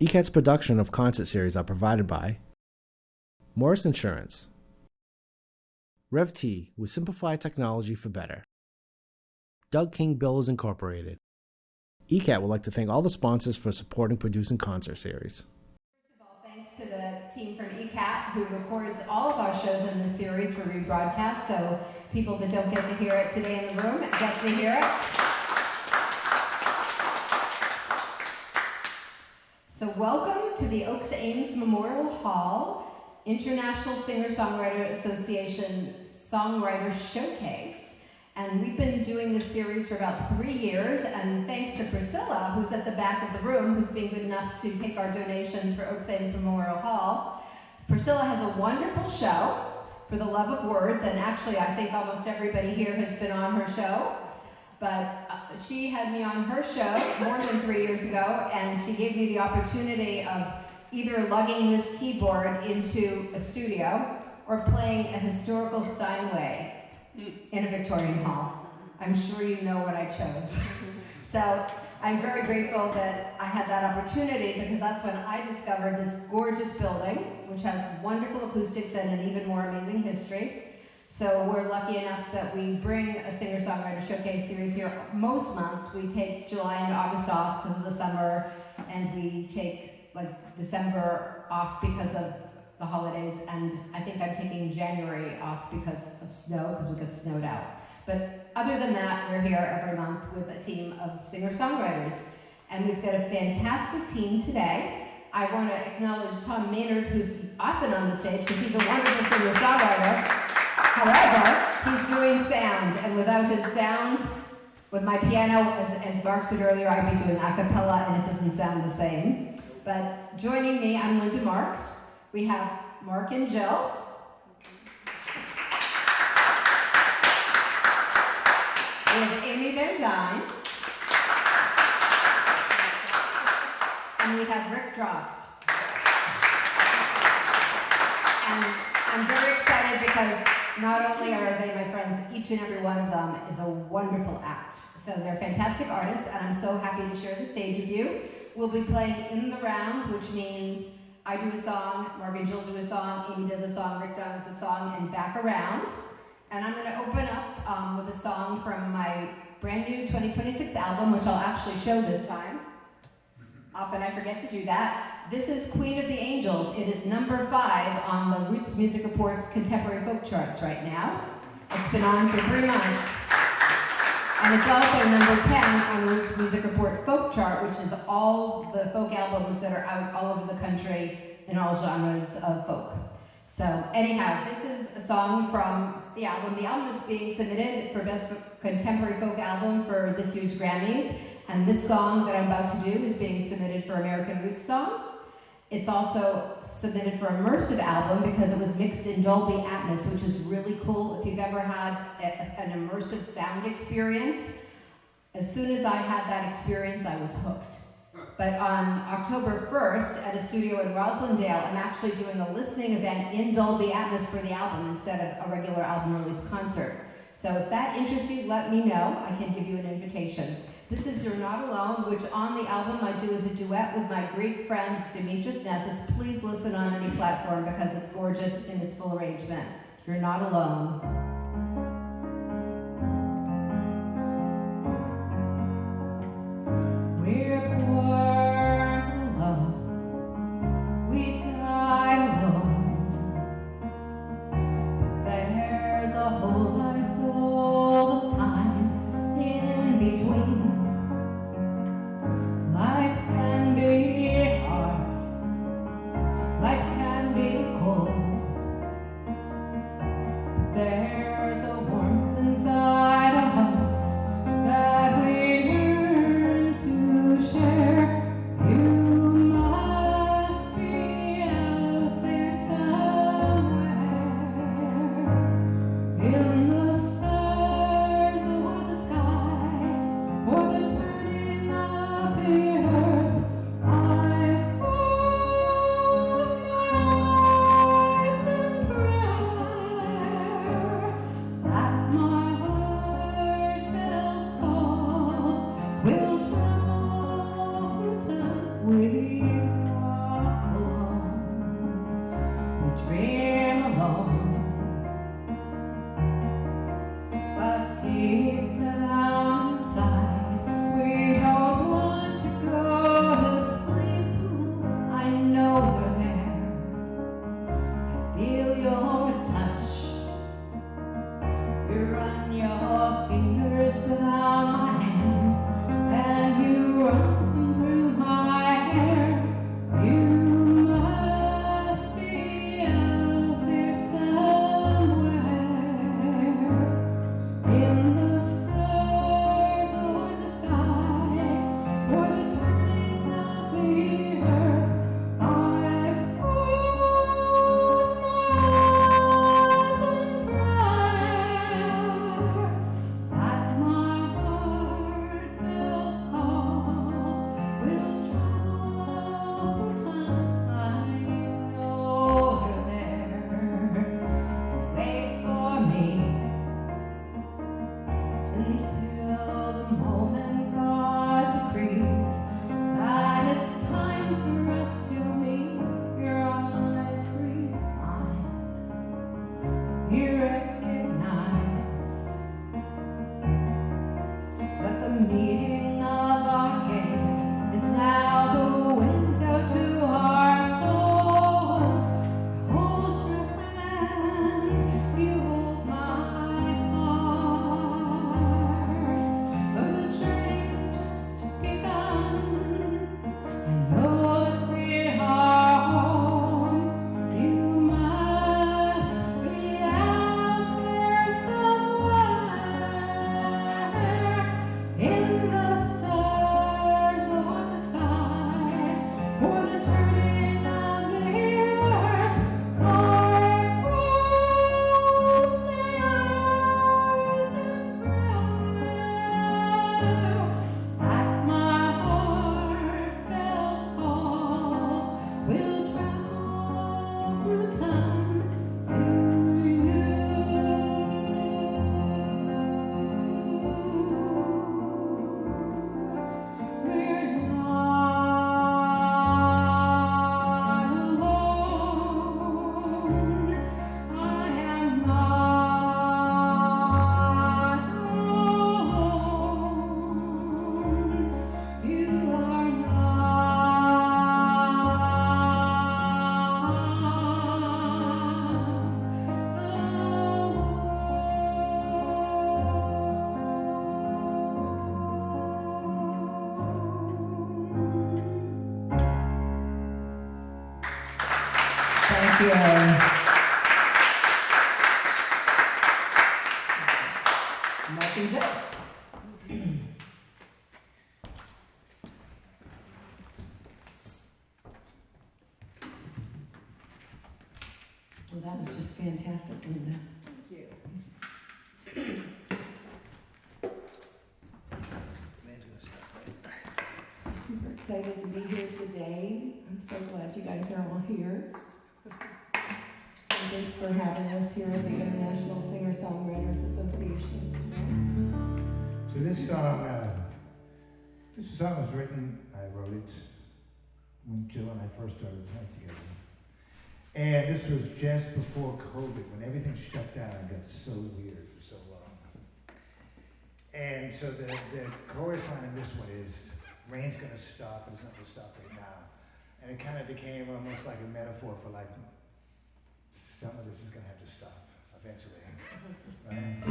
ECAT's production of concert series are provided by Morris Insurance, RevT with simplified technology for better, Doug King Bills Incorporated. ECAT would like to thank all the sponsors for supporting producing concert series. First of all, thanks to the team from ECAT who records all of our shows in this series for rebroadcast, so people that don't get to hear it today in the room get to hear it. So welcome to the Oakes Ames Memorial Hall International Singer-Songwriter Association Songwriter Showcase. And we've been doing this series for about 3 years, and thanks to Priscilla, who's at the back of the room, who's been good enough to take our donations for Oakes Ames Memorial Hall. Priscilla has a wonderful show for the love of words, and actually I think almost everybody here has been on her show. But she had me on her show more than 3 years ago, and she gave me the opportunity of either lugging this keyboard into a studio or playing a historical Steinway in a Victorian hall. I'm sure you know what I chose. So I'm very grateful that I had that opportunity, because that's when I discovered this gorgeous building, which has wonderful acoustics and an even more amazing history. So we're lucky enough that we bring a singer-songwriter showcase series here most months. We take July and August off because of the summer, and we take like December off because of the holidays, and I think I'm taking January off because of snow, because we got snowed out. But other than that, we're here every month with a team of singer-songwriters, and we've got a fantastic team today. I want to acknowledge Tom Maynard, who's often on the stage because he's a wonderful singer-songwriter. However, he's doing sound, and without his sound, with my piano, as Mark said earlier, I'd be doing a cappella, and it doesn't sound the same. But joining me, I'm Linda Marks. We have Mark and Jill. We have Amiee Van Dyne. And we have Rick Drost. And I'm very excited because not only are they my friends, each and every one of them is a wonderful act. So they're fantastic artists, and I'm so happy to share the stage with you. We'll be playing in the round, which means I do a song, Mark and Jill do a song, Amiee does a song, Rick does a song, and back around. And I'm going to open up with a song from my brand new 2026 album, which I'll actually show this time. Often I forget to do that. This is Queen of the Angels. It is number 5 on the Roots Music Report's contemporary folk charts right now. It's been on for 3 months. And it's also number 10 on the Roots Music Report folk chart, which is all the folk albums that are out all over the country in all genres of folk. So anyhow, this is a song from the album. The album is being submitted for Best Contemporary Folk Album for this year's Grammys. And this song that I'm about to do is being submitted for American Roots Song. It's also submitted for Immersive Album because it was mixed in Dolby Atmos, which is really cool. If you've ever had an immersive sound experience, as soon as I had that experience, I was hooked. But on October 1st at a studio in Roslindale, I'm actually doing a listening event in Dolby Atmos for the album instead of a regular album release concert. So if that interests you, let me know. I can give you an invitation. This is You're Not Alone, which on the album I do as a duet with my Greek friend Dimitris Nessis. Please listen on any platform because it's gorgeous in its full arrangement. You're Not Alone. We're born alone, we die alone, but there's a whole life full of time in between. Life can be hard, life can be cold, but there Thank you. Mike and Jeff. Well, that was just fantastic, Linda. Thank you. I'm super excited to be here today. I'm so glad you guys are all here. And thanks for having us here at the International Singer-Songwriters Association today. So this song was written, I wrote it when Jill and I first started playing together. And this was just before COVID, when everything shut down and got so weird for so long. And so the chorus line in this one is, rain's gonna stop, but it's not gonna stop right now. And it kind of became almost like a metaphor for like, some of this is gonna have to stop eventually, right?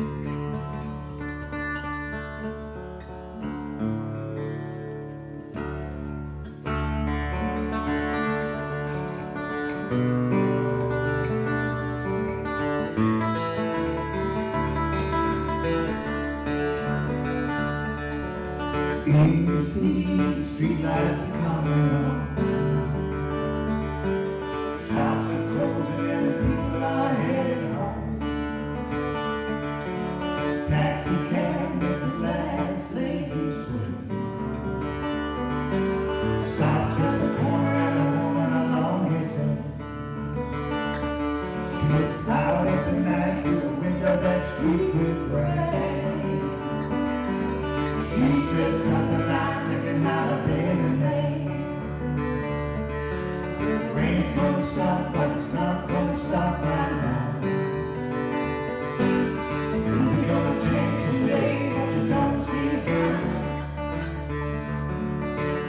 You see the streetlights are coming on. Shops are closing and the people are heading home. Taxi cab makes its last lazy swing. Stops at the corner and a woman along his end. She looks out at the night through the window that street with rain. She said something like looking out of bed and the rain's gonna stop, but it's not gonna stop right now. Things are gonna change someday, but you don't see it coming.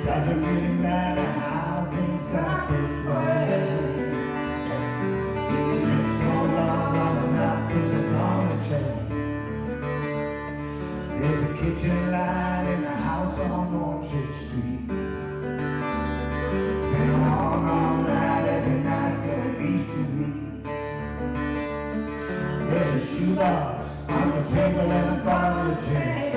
Doesn't really matter how things got this way. You just hold on long enough, things are gonna change. There's a kitchen light in the house on Orchard Street. It's been a long, long night every night for the Easton week. There's a shoebox on the table and a bottle of jam.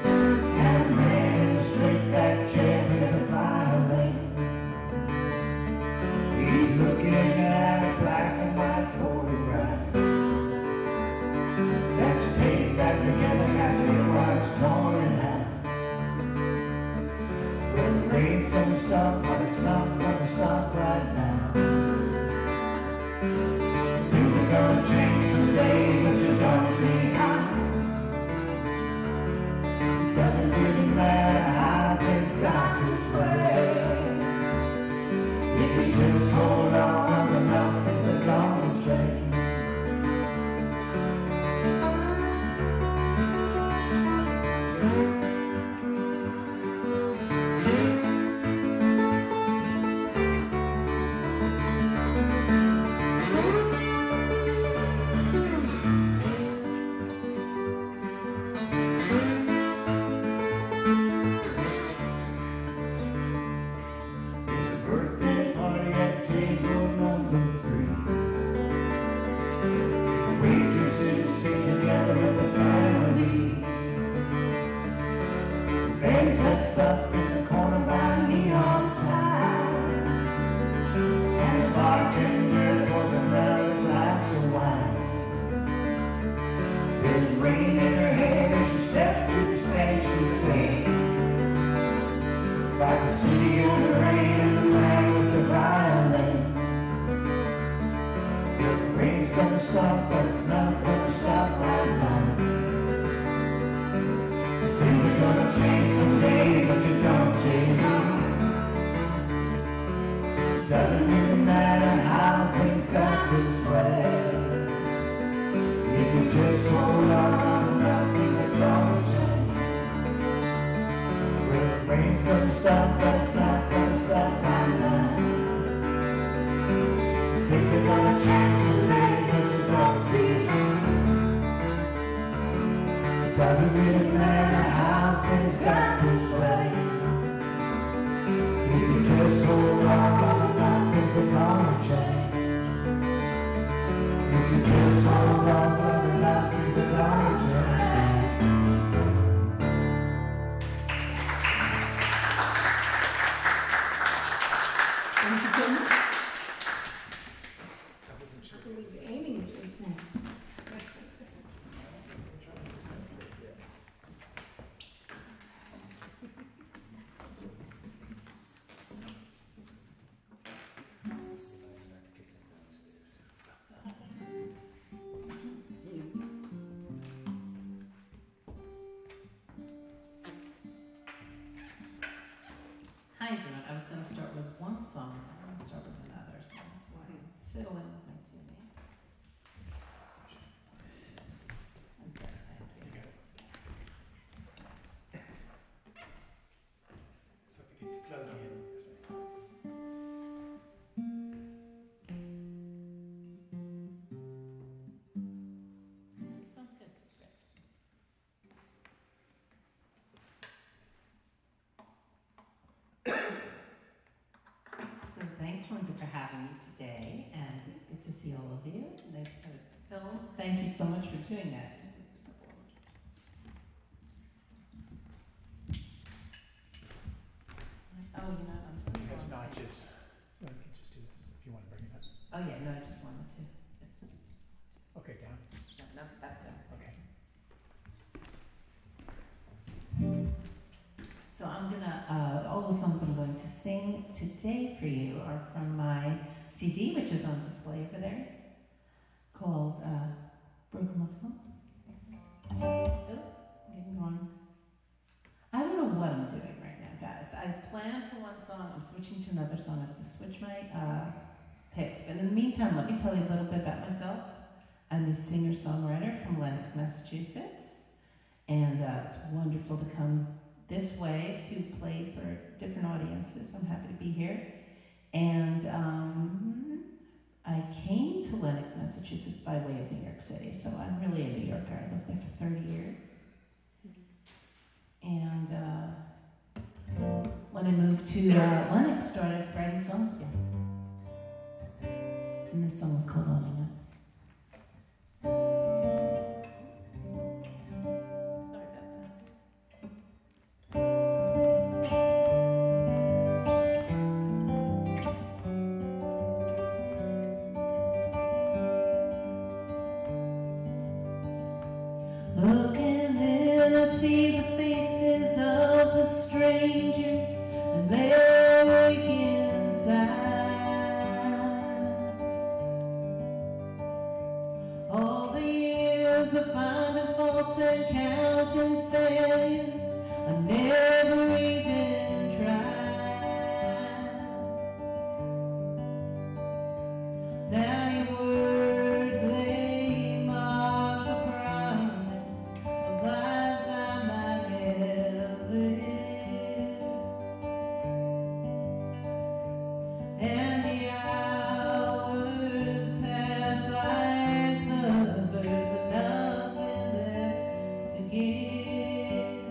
And a man in a straight back chair with a violin. He's looking at a black and white photograph. That's taped back together after it was torn in half. Well, the rain's gonna stop, but it's not gonna stop right now. Things are gonna change someday, but you don't see how. song. I'm going to start with another, so that's why I'm fiddling with my tuning. Okay, thank you. Sounds good. Great. So thanks, Linda, for having me today, and it's good to see all of you. Nice to film. Thank you so much for doing that. Oh, you're not on Twitter? It's not just, no, you can just do this if you want to bring it up. Oh, yeah, no, I just wanted to. It's, Okay, down, no, that's good. okay. So I'm gonna, all the songs I'm going to sing today for you are from my CD, which is on display over there, called Broken Love Songs. Oh, getting going. I don't know what I'm doing right now, guys. I planned for one song, I'm switching to another song. I have to switch my picks. But in the meantime, let me tell you a little bit about myself. I'm a singer-songwriter from Lenox, Massachusetts. And it's wonderful to come this way to play for different audiences. I'm happy to be here. And I came to Lenox, Massachusetts by way of New York City. So I'm really a New Yorker. I lived there for 30 years. And when I moved to Lenox, started writing songs again. And this song is called Owning It. Sorry about that. Looking in, I see the faces of the strangers, and they're awake inside. All the years of finding faults and counting failures, I never even tried. Now your words, they mark the promise of lives I might have lived. And the hours pass like lovers with nothing left to give.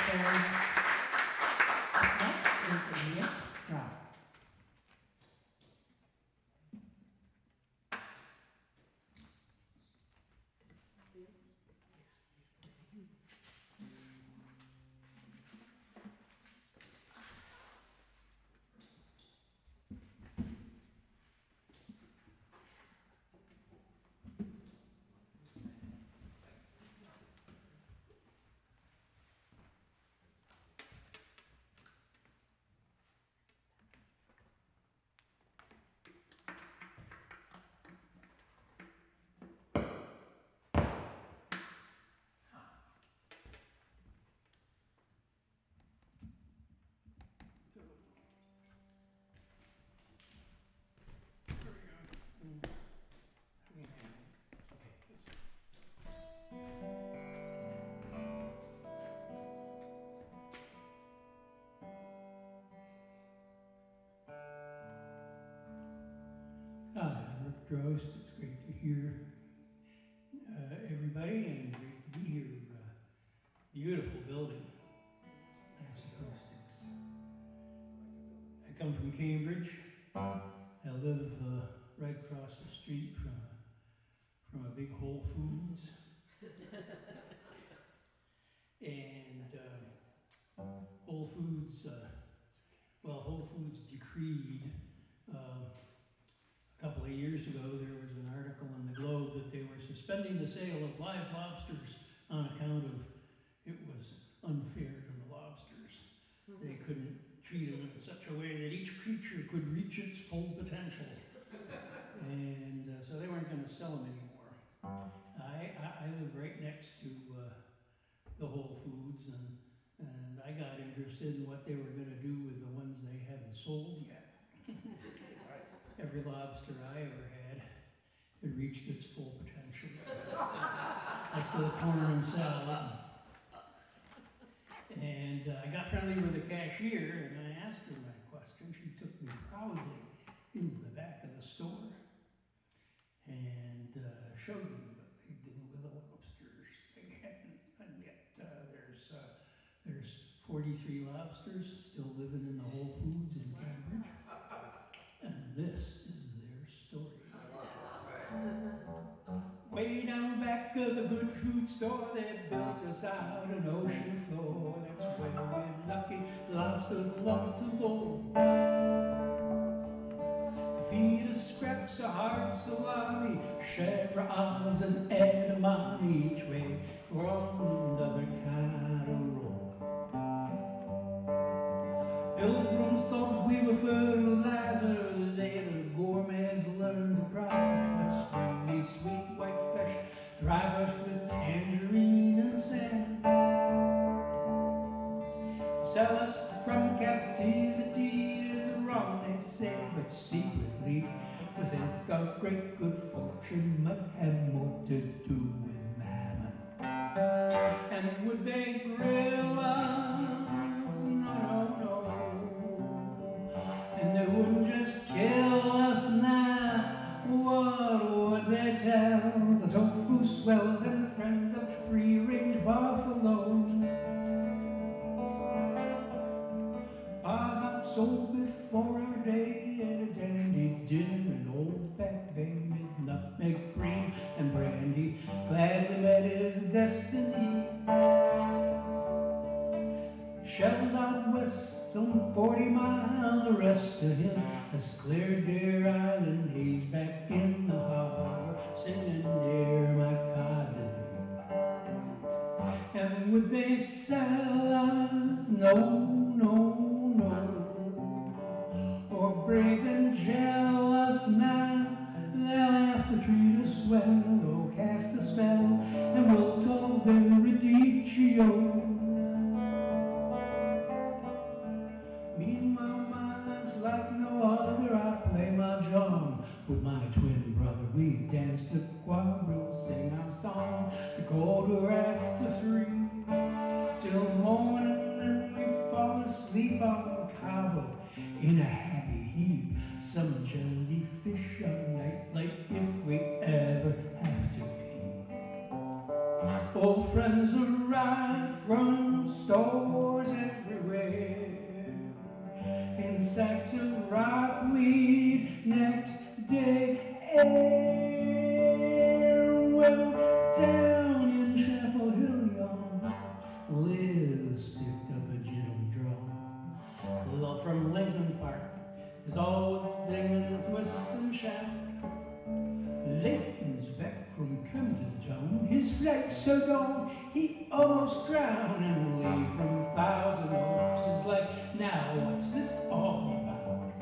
Up next is Drost. Hi, I'm Rick Drost. It's great to hear everybody and great to be here. Beautiful building, nice acoustics. I come from Cambridge. I live right across the street from a big Whole Foods. And Whole Foods, Whole Foods decreed a couple of years ago, there was an article in the Globe that they were suspending the sale of live lobsters on account of it was unfair to the lobsters. They couldn't treat them in such a way that each creature could reach its full potential. And so they weren't going to sell them anymore. I live right next to the Whole Foods, and I got interested in what they were going to do with the ones they hadn't sold yet. Every lobster I ever had reached its full potential. Next to the corn and salad. And I got friendly with the cashier, and I asked her my question. She took me proudly into the back of the store and showed me what they did with the lobsters. They hadn't, and yet there's 43 lobsters still living in the Whole Foods in Cambridge. And this is their story. Way down back of the good food store, they built us out an ocean floor. That's where we're lucky lobsters love to go. They feed us scraps of hard salami, chèvre, olives, and edamame. Each way we're on another kind of roll. Pilgrims thought we were fertilizer. Later gourmets learned to prize our springy sweet white fish, dry brush with tangerine and sand. To sell us from captivity is wrong, they say, but secretly we think our great good fortune might have more to do with mammon. And would they grill us? No. And they wouldn't just kill us now. What would they tell the tofu swells and the friends of free-range buffalo? I got sold before our day at a dandy dinner in Old Back Bay, with nutmeg, cream, and brandy. Gladly met his destiny. Shells out west some 40 miles, the rest of him has cleared Deer Island. He's back in the harbor, sitting near my codling. And would they sell us? No. Or brazen gel us now? They'll have to treat us well, or cast a spell, and we'll call them Radicchio. Like no other, I play mahjong with my twin brother. We dance the quadrille, sing our song, the quarter after 3 till morning, then we fall asleep on the cobble in a happy heap. Some jellyfish on night light if we ever have to pee. Old friends arrive from stores everywhere, in sacks of rockweed next day. Well, down in Chapel Hill, y'all, Liz picked up a gentle drum. Love from Lincoln Park is always singing twist and shout. Leighton's back from Camden Town, his flight's so long he almost drowned. And Lee from Thousand Oaks is like, now what's this all about?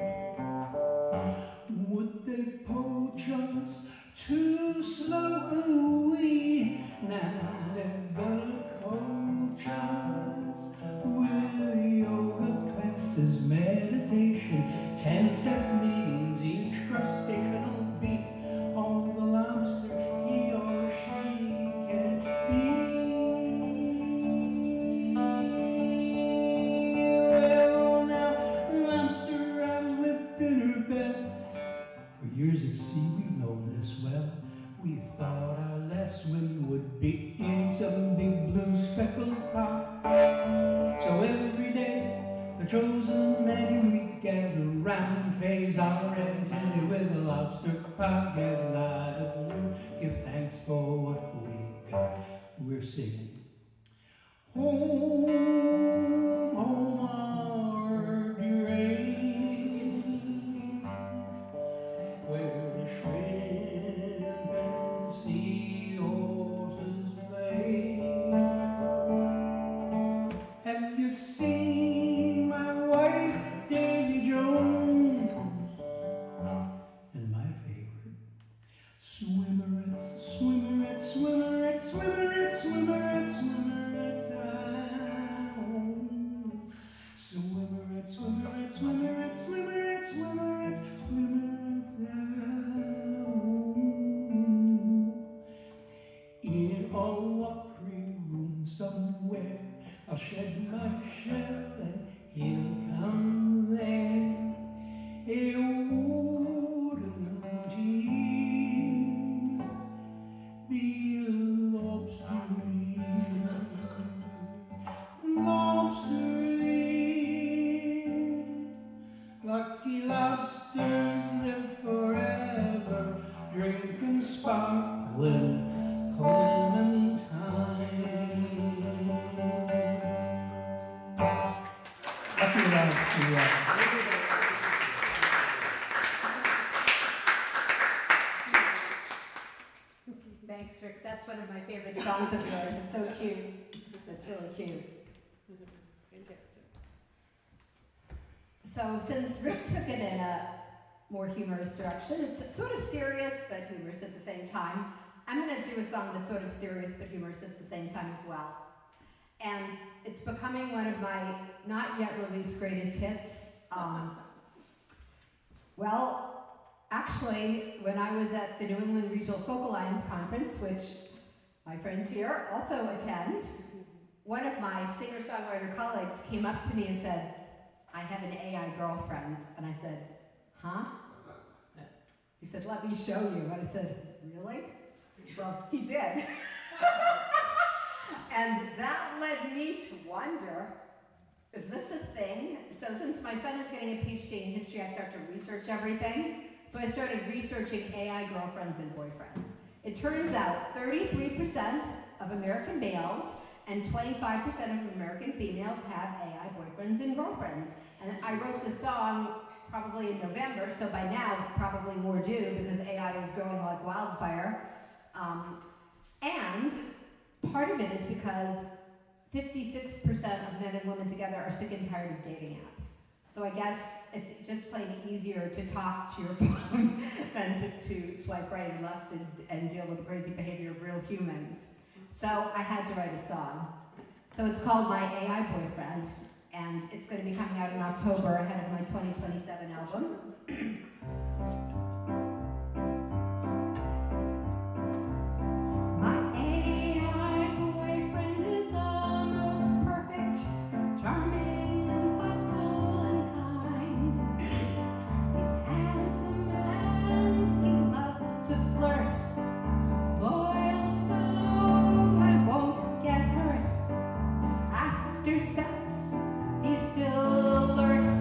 Would they poach us too slowly? Now they're gonna coach us with yoga classes, meditation, 10-step meetings. Each crustacean will beat all the lobster he or she can be. Well, now lobster rhymes with dinner bell. For years at sea we've known this well. We thought our last swim would be in some big blue speckled pot. So every day the chosen many we gather round, phase our antennae with a lobster pot, get live at noon, give thanks for what we got. We're singing home, home our grave, where the shrimp and the seahorses play. Have you seen my wife, Davy Jones? And my favorite, swimmerettes, swimmerettes, swimmerettes, swimmerettes, swimmerettes, swimmerettes, swimmerettes, swimmerettes, swimmerettes, swimmerettes, swimmerettes, swimmerettes. In a watery room somewhere, I'll shed my shell and he'll come there. A wooden teeth, the lobster leaf, lobster leaf. Lucky lobsters live forever, drinking sparkling Clementine. Lucky lobster. Thanks, Rick. That's one of my favorite songs of yours. It's so cute. That's really cute. So since Rick took it in a more humorous direction, it's sort of serious but humorous at the same time, I'm going to do a song that's sort of serious but humorous at the same time as well. And it's becoming one of my not yet released greatest hits. Well, actually, when I was at the New England Regional Folk Alliance Conference, which my friends here also attend, one of my singer-songwriter colleagues came up to me and said, I have an AI girlfriend. And I said, huh? He said, let me show you. And I said, really? Well, he did. And that led me to wonder, is this a thing? So since my son is getting a PhD in history, I started to research everything. So I started researching AI girlfriends and boyfriends. It turns out 33% of American males and 25% of American females have AI boyfriends and girlfriends. And I wrote the song probably in November, so by now probably more do because AI is growing like wildfire. And part of it is because 56% of men and women together are sick and tired of dating apps. So I guess it's just plain easier to talk to your phone than to swipe right and left and deal with the crazy behavior of real humans. So I had to write a song. So it's called My AI Boyfriend, and it's going to be coming out in October ahead of my 2027 album. After your sense. He still lurks.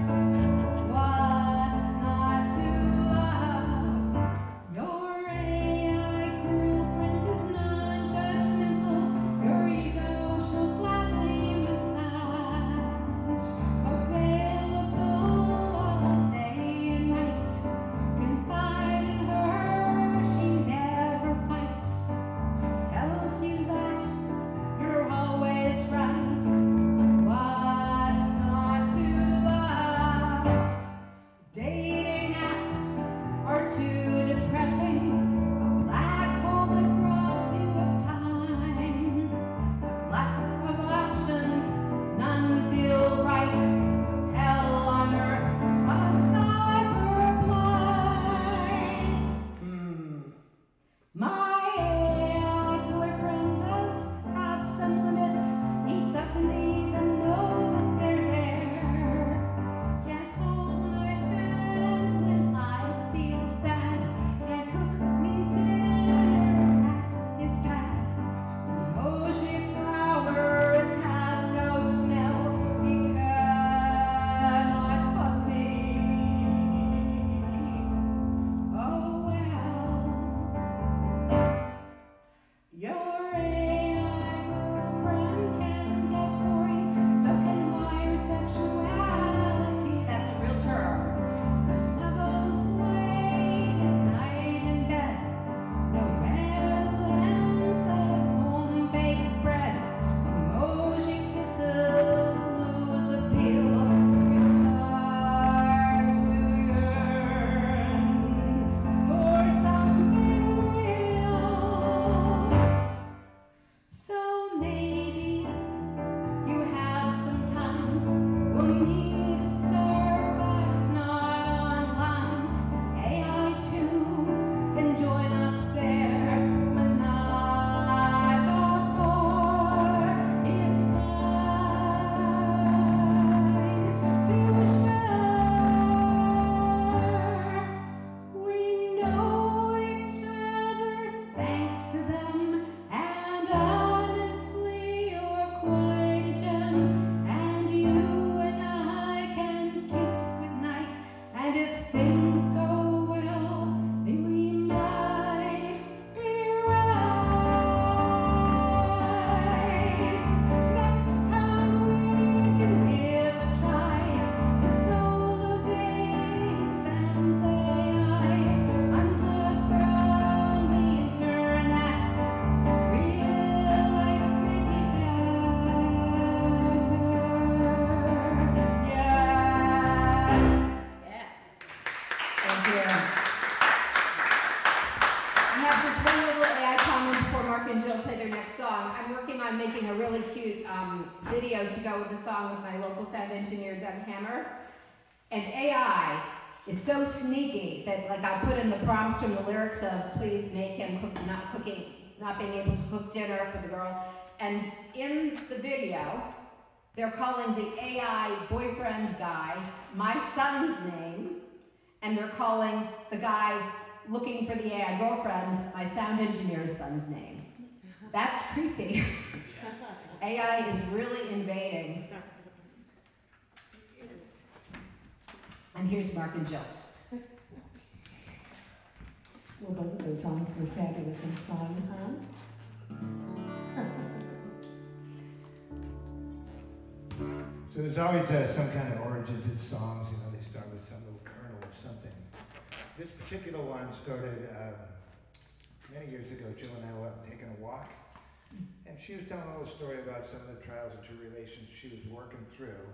What's not to love? Your AI girlfriend is non-judgmental. Your ego she'll gladly massage. Available all day and night. Confide in her, she never fights. Tells you that you're always right. What's not to love? Dating apps are too depressing. A black hole that robs you of time. A lack of options, none feel right. Hell on earth, a cyber blind. My AI boyfriend does have some limits. He doesn't even know that they're there. Can't hold my hand when I feel sad. Can't cook me dinner at his pad. Emoji flowers have no smell. He cannot fuck me. Oh well. Your AI girlfriend can get boring, so can wire sexuality. That's a real term. No snuggles late at night in bed. No redlands of home-baked bread. Emoji kisses lose appeal. You start to yearn for something real. So maybe you have some time. We'll meet at Starbucks, not online. AI too can join us there. Menage a four. It's fine to share. We know each other thanks to them. And honestly, you're quite a gem. And you and I can kiss goodnight. And if things go well, then we might be right. Next time we can give a try to solo dating sans AI. Unplugged from the internet. Real life may be better. Yeah. Thank you. I have just one little AI comment before Mark and Jill play their next song. I'm working on making a really cute video to go with the song with my local sound engineer, Doug Hammer. And AI is so sneaky that, like, I put in the prompts from the lyrics of please make him cook, not being able to cook dinner for the girl. And in the video, they're calling the AI boyfriend guy my son's name, and they're calling the guy looking for the AI girlfriend my sound engineer's son's name. That's creepy. AI is really invading. And here's Mark and Jill. Well, both of those songs were fabulous and fun, huh? So there's always some kind of origin to the songs. You know, they start with some little kernel of something. This particular one started many years ago. Jill and I were out taking a walk, and she was telling a little story about some of the trials and tribulations she was working through.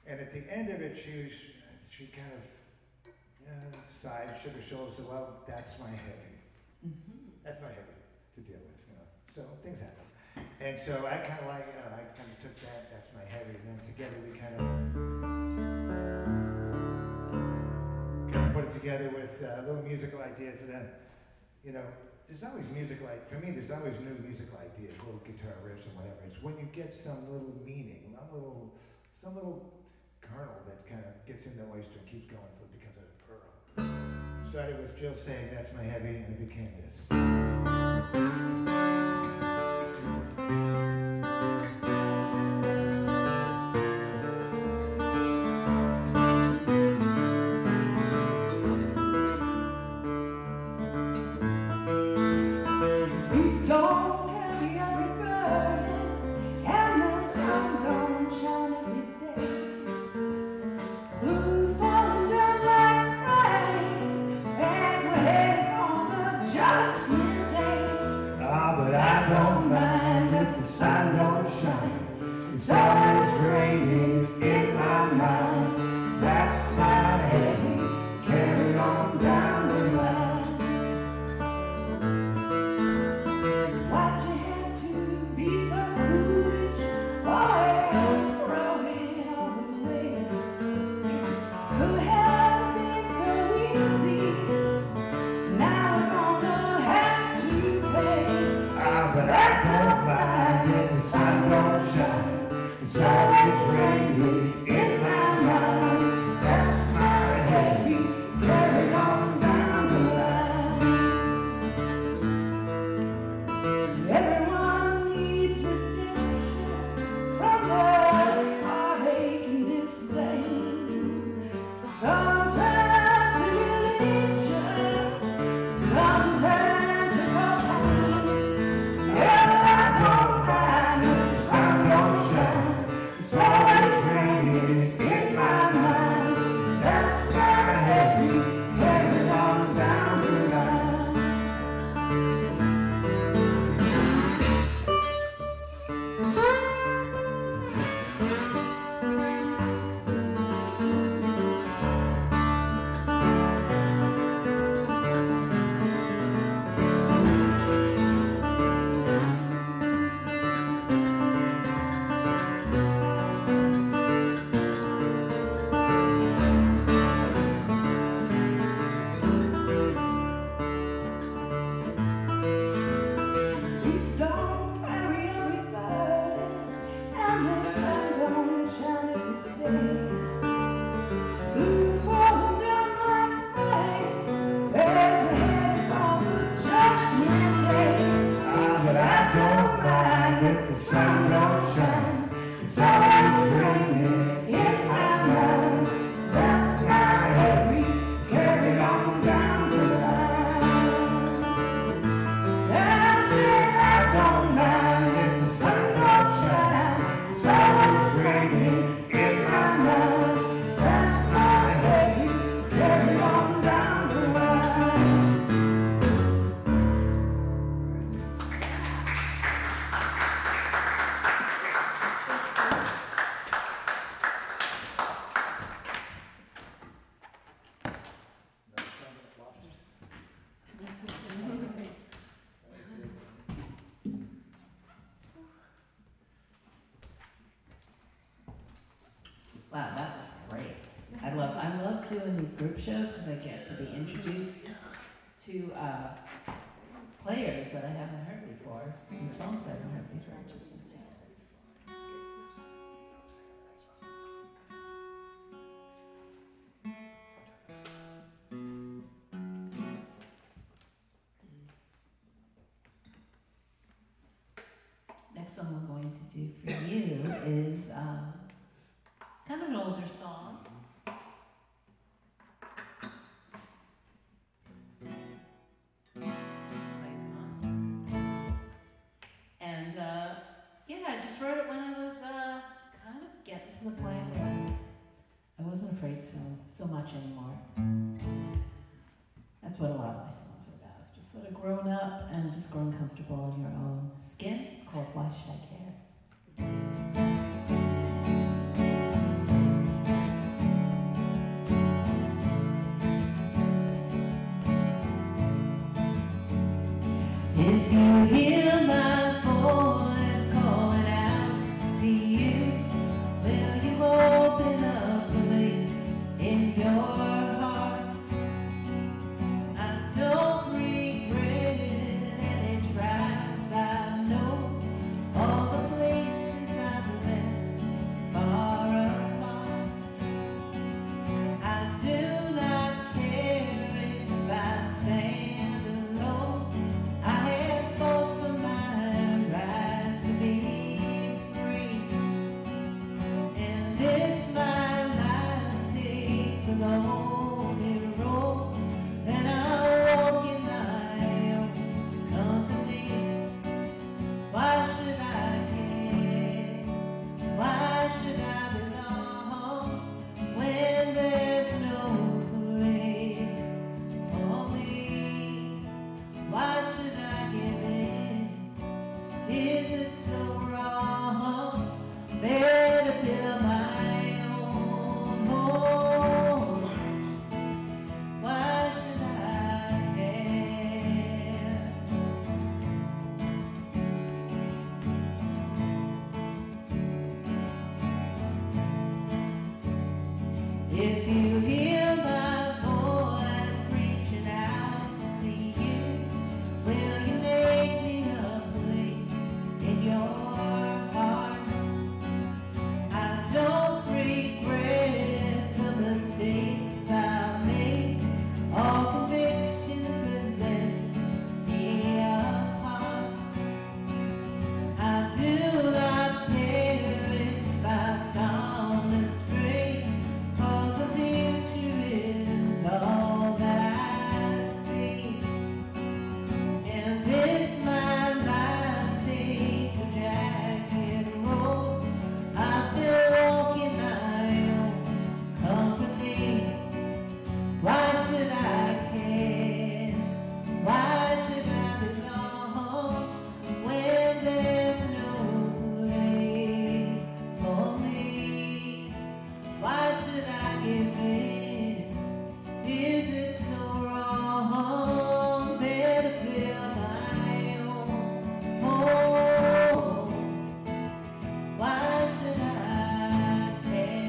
And at the end of it, she kind of sighed, shook her shoulders, said, "Well, that's my heavy. That's my heavy to deal with, you know." So things happen. And so I kind of like, you know, I kind of took that's my heavy, and then together we kind of put it together with little musical ideas. And then, you know, there's always for me, there's always new musical ideas, little guitar riffs and whatever. It's when you get some little meaning, some little kernel that kind of gets in the oyster and keeps going until it becomes a pearl. Started with Jill saying, "That's my heavy," and it became this. Wow, that was great. I love doing these group shows because I get to be introduced to players that I haven't heard before, and songs I haven't heard before, which is fantastic. Next song I'm going to do for you is kind of an older song. And yeah, I just wrote it when I was kind of getting to the point where I wasn't afraid so much anymore. That's what a lot of my songs are about. It's just sort of growing up and just growing comfortable in your own skin. It's called Why Should I Care? If you hear my voice calling out to you, will you open up a place in your heart? I don't regret any tries. I know all the places I've left far apart. I do not care if I stand alone. I have fought for my right to be free. And if my life takes a lonely road, then I'll walk in my own company. Why should I care? Why should I belong when there's no place for me? Why should I give in? Is it so wrong? Better build my own home. Why should I care? If you hear my voice reaching out to you, will you make me a place in your heart? I don't regret the mistakes I made, all convictions that left me apart. I do not care if I've gone astray, 'cause the future is all that I see. And if my life takes a jagged road, I still walk in my own company. Why should I care? Why should I belong when there's no place for me? Why should I give in? Is it so wrong? Better build my own home. Why should I care?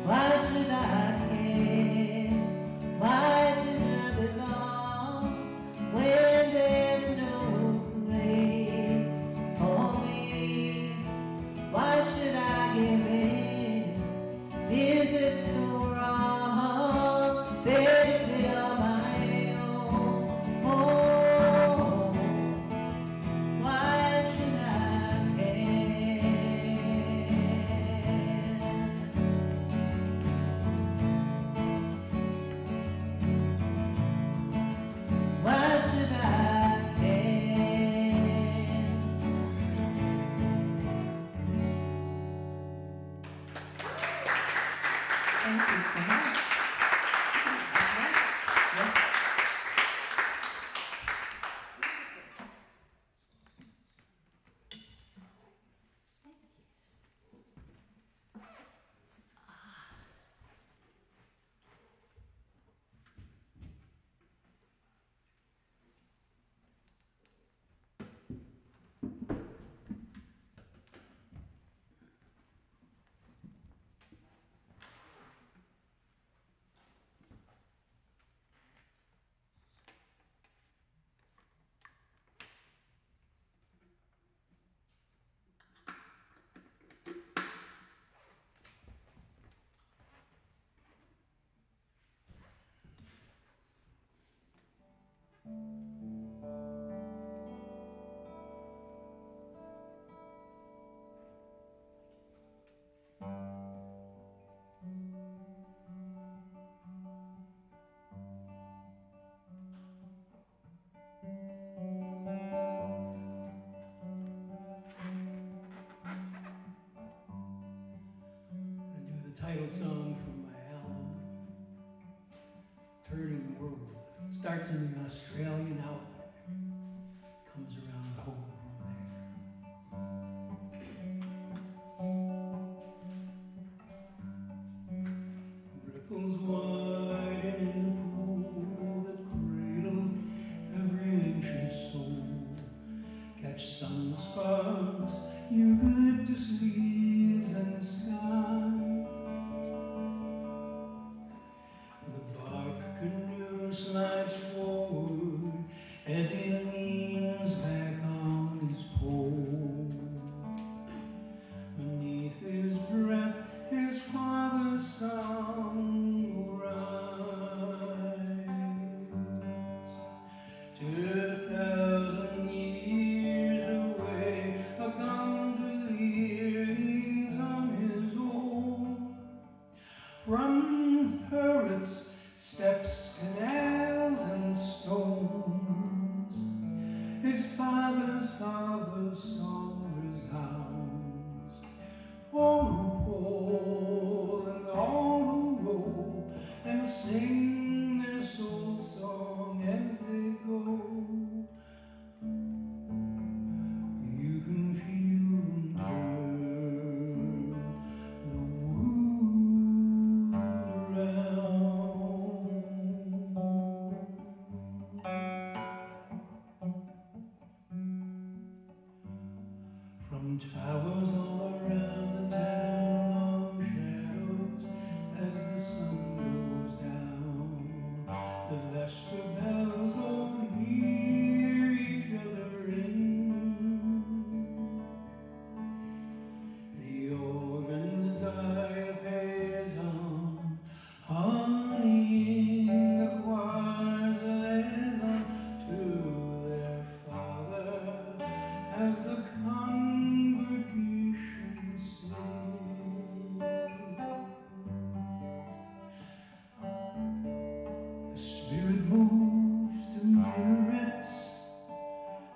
Why should I care? Why should I belong when there's no place for me? Why should I give in? Is it so wrong? Better build my own home. Why should I care? Why should I care? Thank you so much. title song from my album, Turning the World. It starts in the Australian outback, comes around home from there. Ripples widen in the pool that cradled every ancient soul. Catch sunspots, eucalyptus leaves and sky. The bark canoe slides forward as he leans back on his pole. Beneath his breath, his father's song will rise. 2,000 years away, a gondolier leans on his oar. From turrets, steps, canals, and stones, his father's song resounds. All who pull and all who row and sing their soul song as they go. You can feel them turn the world around. From towers all around the town, long shadows as the sun goes down. The vesper bells all hear each other ring. The organs diapason, honeying the choirs as unto their father as the congregation sings. The spirit moves to minarets,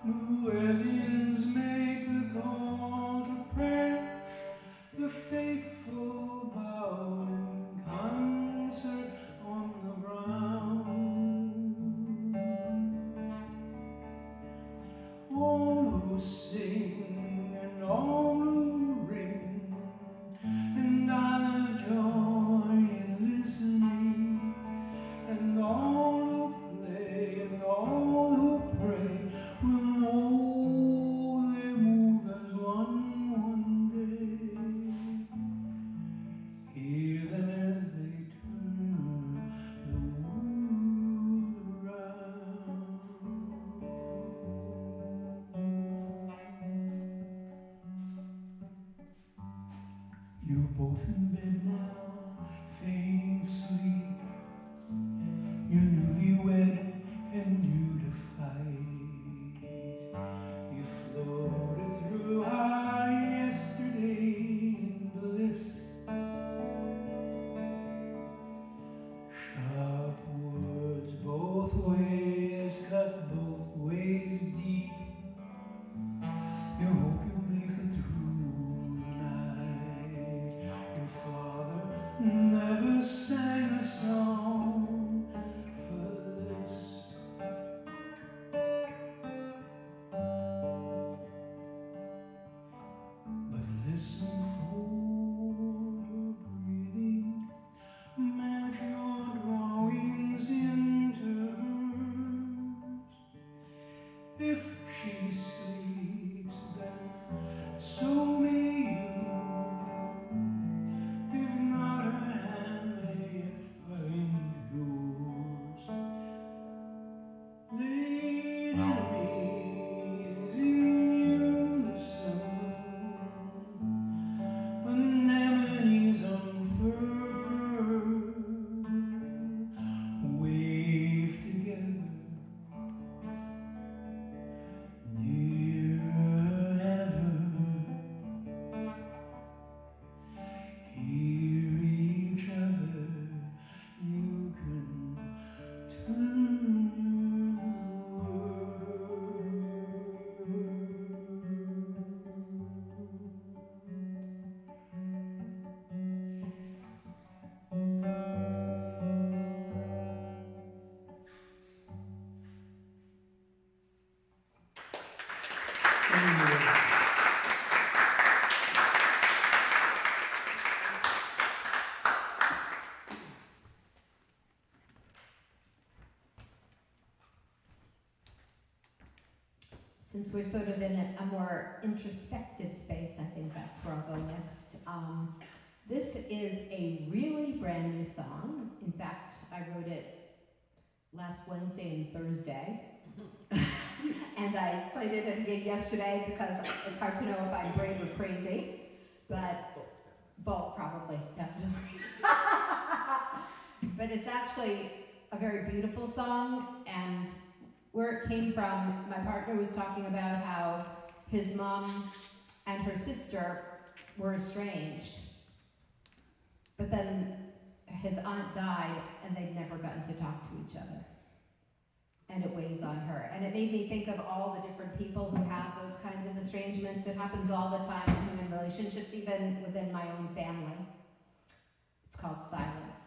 muezzins make the call to prayer. The faithful bow in concert on the ground. All who sing and all who ring, and I'll join in listening, and all who play and all who pray will know they move as one day. Hear them as they turn the world around. You're both in bed now, feigning sleep. You're newlywed and new to fight. You floated through our yesterday in bliss. Sharp words both ways, cut both ways deep. You hope you'll make it through the night. Your father never sang a Since we're sort of in a more introspective space, I think that's where I'll go next. This is a really brand new song. In fact, I wrote it last Wednesday and Thursday. And I played it at a gig yesterday because it's hard to know if I'm brave or crazy. But both, probably, definitely. But it's actually a very beautiful song, and where it came from, my partner was talking about how his mom and her sister were estranged. But then his aunt died, and they'd never gotten to talk to each other. And it weighs on her. And it made me think of all the different people who have those kinds of estrangements. It happens all the time in human relationships, even within my own family. It's called Silence.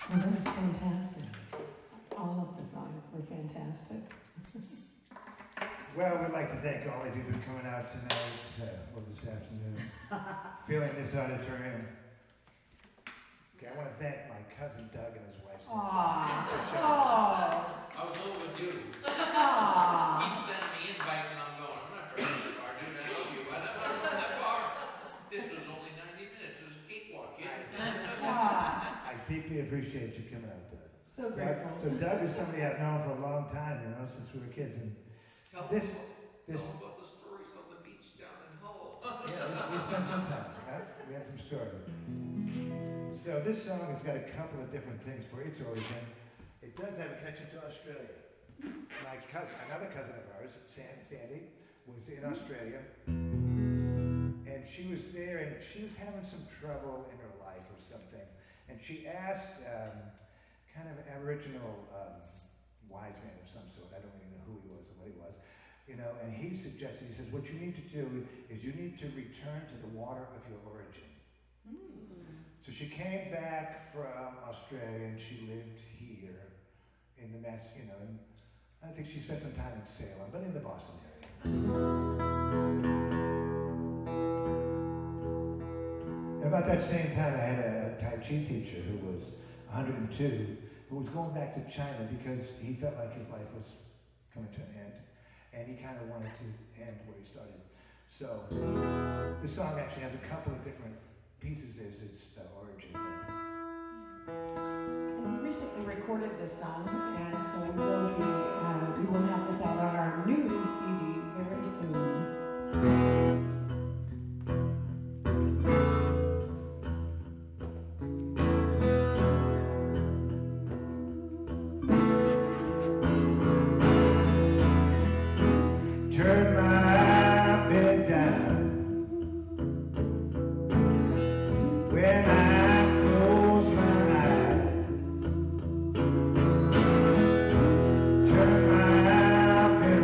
Well, that was fantastic. All of the songs were fantastic. Well, we'd like to thank all of you for coming out tonight, or this afternoon, filling this auditorium. Okay, I want to thank my cousin Doug and his wife. Aww. Oh. I was overdue. Aww. Keep sending me invites and I'm going, I'm not driving that far, dude, I love you, but I'm not going that far. This was only 90 minutes, it was a cakewalk, kid. Aw. I deeply appreciate you coming out, Doug. So grateful. So Doug is somebody I've known for a long time, you know, since we were kids. And Tell this, them about the stories on the beach down in Hull. yeah, we spent some time, right? We had some stories. So this song has got a couple of different things for its origin. It does have a connection to Australia. My cousin, another cousin of ours, Sandy, was in Australia, and she was there, and she was having some trouble in her life or something, and she asked kind of Aboriginal wise man of some sort. I don't really know who he was or what he was, you know. And he suggested, he says, what you need to do is you need to return to the water of your origin. So she came back from Australia and she lived here in the you know, and I think she spent some time in Salem, but in the Boston area. And about that same time, I had a Tai Chi teacher who was 102, who was going back to China because he felt like his life was coming to an end, and he kind of wanted to end where he started. So this song actually has a couple of different pieces as its origin. And we recently recorded this song, and so we will have this out on our new CD very soon. Turn my bed down when I close my eyes. Turn my bed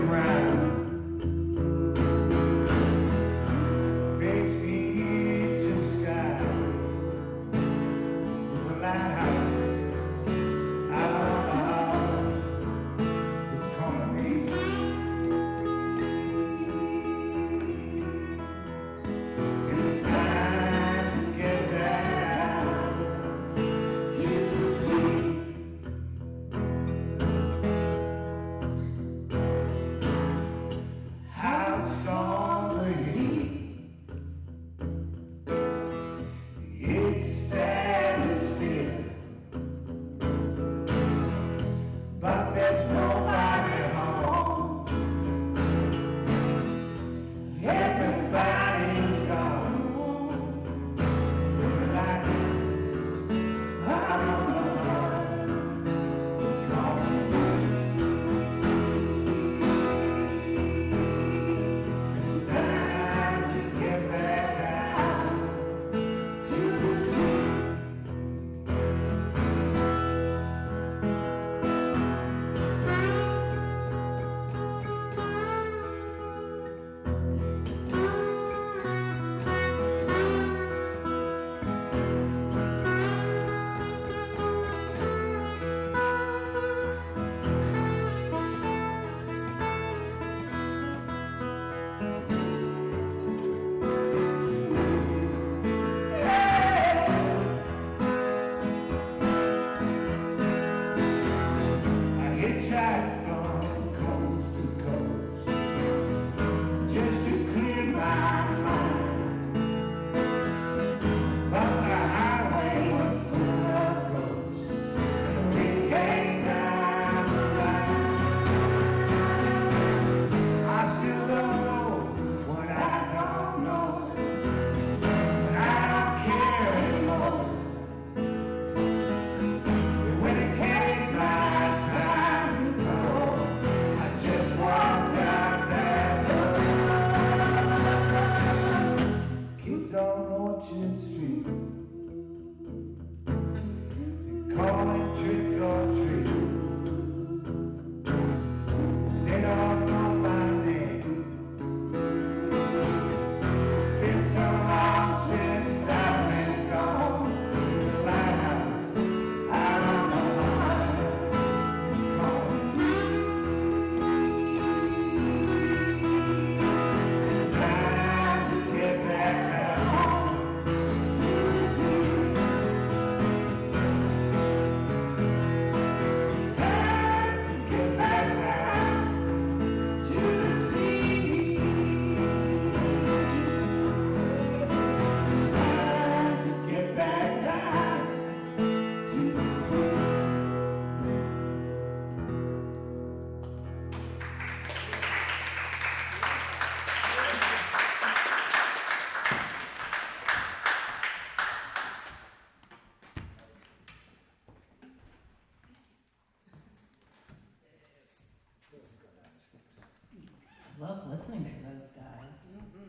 love listening to those guys.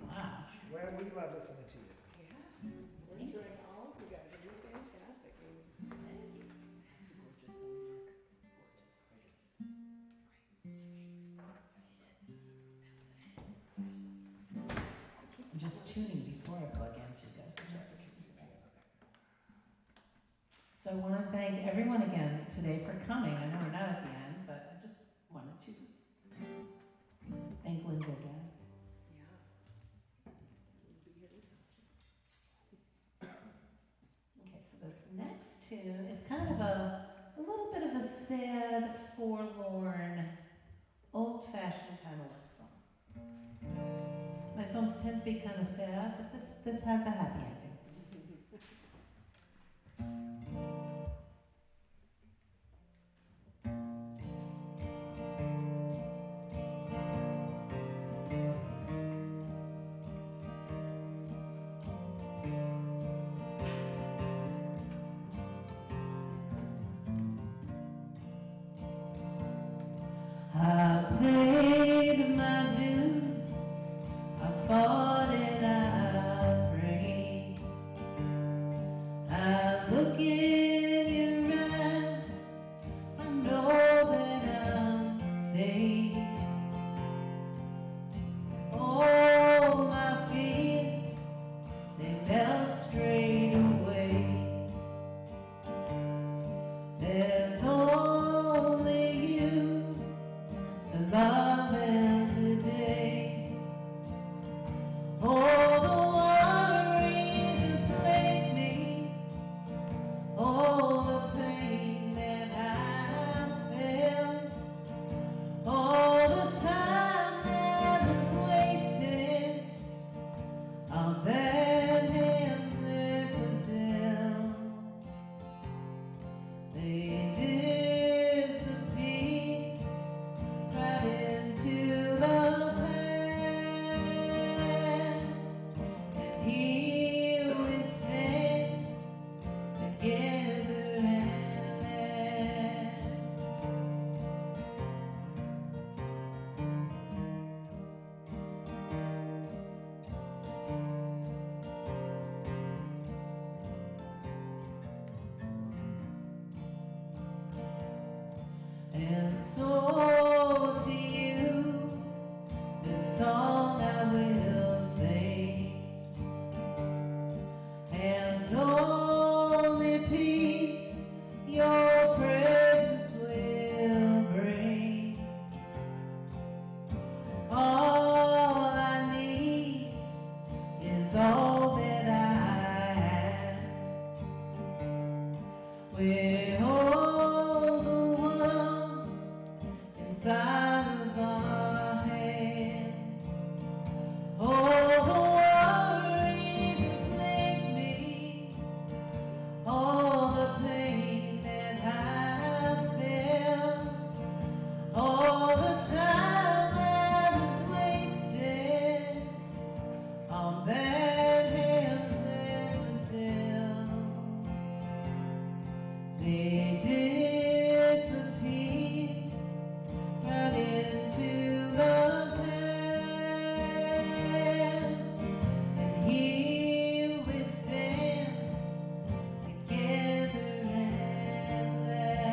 Wow. Well, we love listening to you. Yes, we're enjoying all of you guys. You're fantastic. Thank you. It's a gorgeous song, Mark. I'm just tuning before I plug in so you guys can start to listen to that. So I want to thank everyone again today for coming. I know we're not at the end, but I just wanted to thank Linda again. Yeah. We'll be here without you. Okay, so this next tune is kind of a little bit of a sad, forlorn, old-fashioned kind of love song. My songs tend to be kind of sad, but this has a happy ending. I paid my dues, I fought and I prayed. I look in your eyes, I know that I'm safe. All my fears, they melt straight away. There's only you to love and today. All the worries that plague me, all the pain that I felt, all the time that was wasted, our bad hands that were dealt, they disappear right into the past, and here we stand together and so to you, this song I will sing, and only peace your presence will bring. All I need is all that I have. We hold the world inside of our hands. All the worries that plague me, all the pain that I felt, all the time that was wasted, on bad hands that were dealt, they disappear right into the past, and here we stand together and laugh.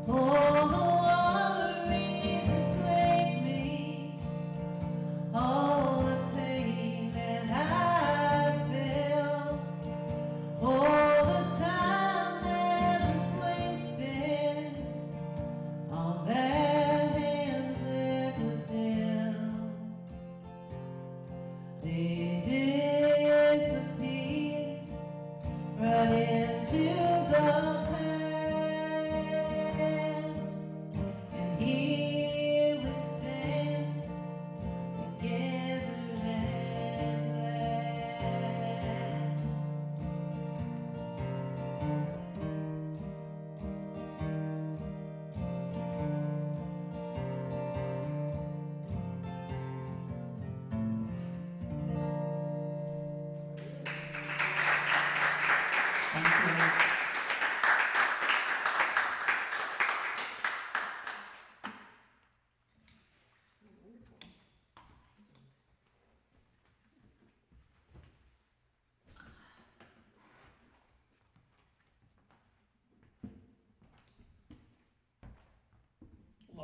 All the worries that plague me, all the pain that I felt, all the time that was wasted, on bad hands that were dealt, they disappear right into the past.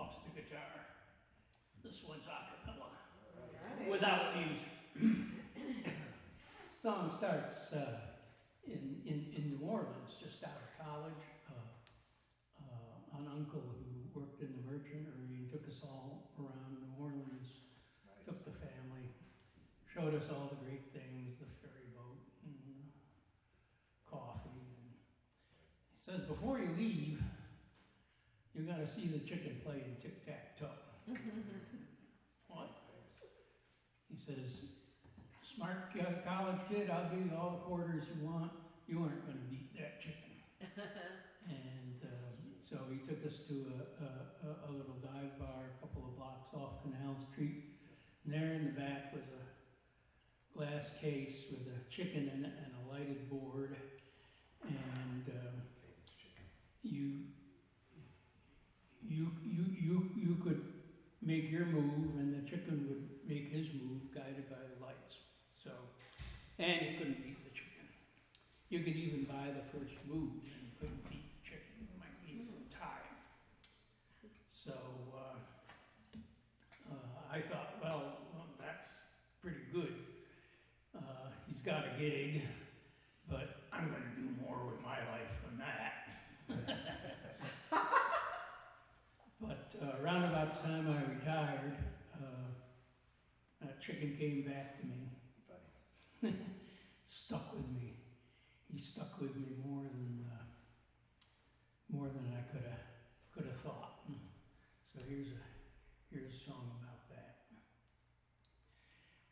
lobster guitar. This one's a cappella, Alright. without music. Song starts in New Orleans, just out of college. An uncle who worked in the merchant marine took us all around New Orleans, took the family, showed us all the great things, the ferry boat and coffee. And he says, before you leave, you got to see the chicken playing tic-tac-toe. What? He says, smart college kid, I'll give you all the quarters you want. You aren't going to beat that chicken. And so he took us to a little dive bar a couple of blocks off Canal Street. And there in the back was a glass case with a chicken in it and a lighted board. And you could make your move, and the chicken would make his move, guided by the lights. So, and you couldn't beat the chicken. You could even buy the first move, and you couldn't beat the chicken. You might be tied. So I thought, well, that's pretty good. He's got a gig, but I'm going to do more with my life than that. But around about the time I retired, that chicken came back to me. Stuck with me. He stuck with me more than I could have thought. So here's a song about that.